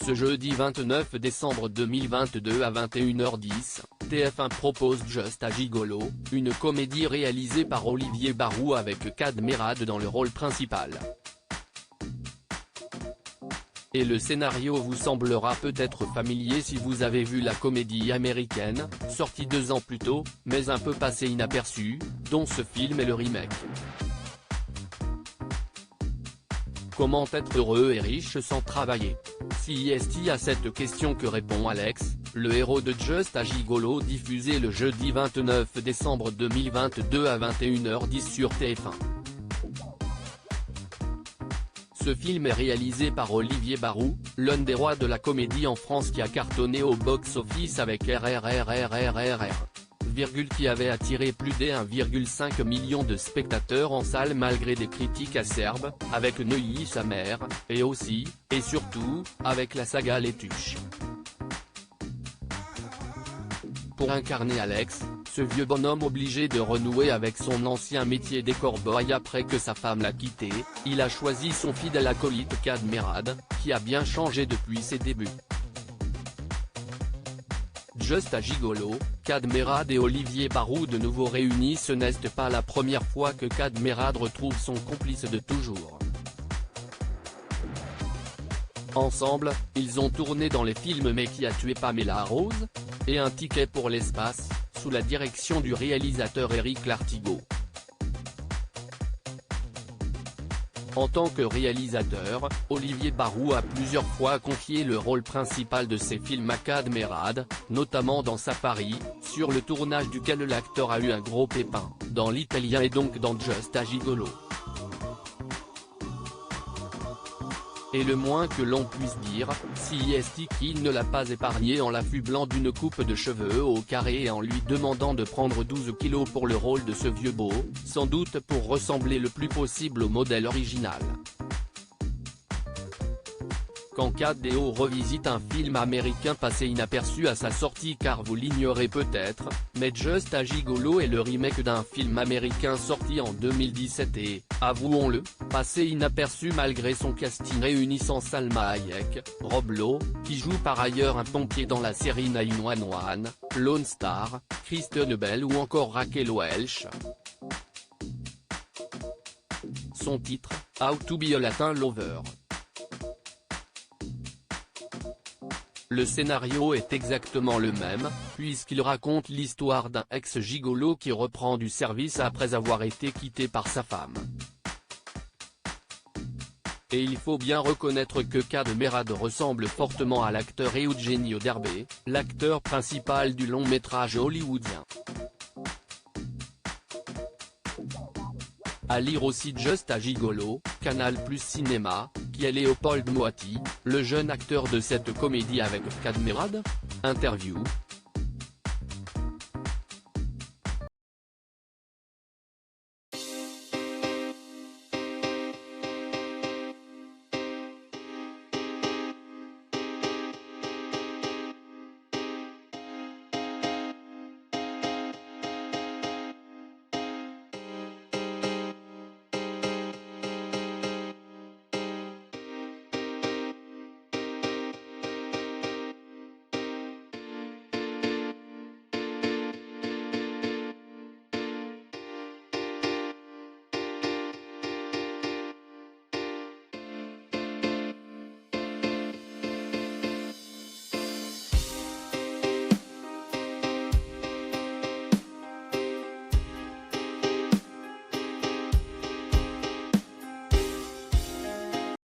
Ce jeudi 29 décembre 2022 à 21h10, TF1 propose Just a Gigolo, une comédie réalisée par Olivier Barou avec Kad Merad dans le rôle principal. Et le scénario vous semblera peut-être familier si vous avez vu la comédie américaine, sortie 2 ans plus tôt, mais un peu passée inaperçue, dont ce film est le remake. Comment être heureux et riche sans travailler? Si est à cette question que répond Alex, le héros de Just a Gigolo, diffusé le jeudi 29 décembre 2022 à 21h10 sur TF1. Ce film est réalisé par Olivier Barou, l'un des rois de la comédie en France qui a cartonné au box-office avec RRRRRRR, qui avait attiré plus d'1,5 million de spectateurs en salle malgré des critiques acerbes, avec Neuilly sa mère, et aussi, et surtout, avec la saga Les Tuches. Pour incarner Alex, ce vieux bonhomme obligé de renouer avec son ancien métier d'écorboy après que sa femme l'a quitté, il a choisi son fidèle acolyte Kad Merad, qui a bien changé depuis ses débuts. Just a Gigolo, Kad Merad et Olivier Barou de nouveau réunis. Ce n'est pas la première fois que Kad Merad retrouve son complice de toujours. Ensemble, ils ont tourné dans les films Mais qui a tué Pamela Rose et Un ticket pour l'espace, sous la direction du réalisateur Éric Lartigot. En tant que réalisateur, Olivier Barou a plusieurs fois confié le rôle principal de ses films à Kad Merad, notamment dans Safari, sur le tournage duquel l'acteur a eu un gros pépin, dans l'italien et donc dans Just a Gigolo. Et le moins que l'on puisse dire, si qu'il ne l'a pas épargné en l'affublant d'une coupe de cheveux au carré et en lui demandant de prendre 12 kilos pour le rôle de ce vieux beau, sans doute pour ressembler le plus possible au modèle original. Quand Kad revisite un film américain passé inaperçu à sa sortie, car vous l'ignorez peut-être, mais Just a Gigolo est le remake d'un film américain sorti en 2017 et, avouons-le, passé inaperçu malgré son casting réunissant Salma Hayek, Rob Lowe, qui joue par ailleurs un pompier dans la série 911, Lone Star, Kristen Bell ou encore Raquel Welch. Son titre, How to be a Latin Lover. Le scénario est exactement le même, puisqu'il raconte l'histoire d'un ex-gigolo qui reprend du service après avoir été quitté par sa femme. Et il faut bien reconnaître que Kad Merad ressemble fortement à l'acteur Eugenio Derbez, l'acteur principal du long-métrage hollywoodien. À lire aussi Just a Gigolo, Canal+ Cinéma, qui est Léopold Moati, le jeune acteur de cette comédie avec Kad Merad. Interview,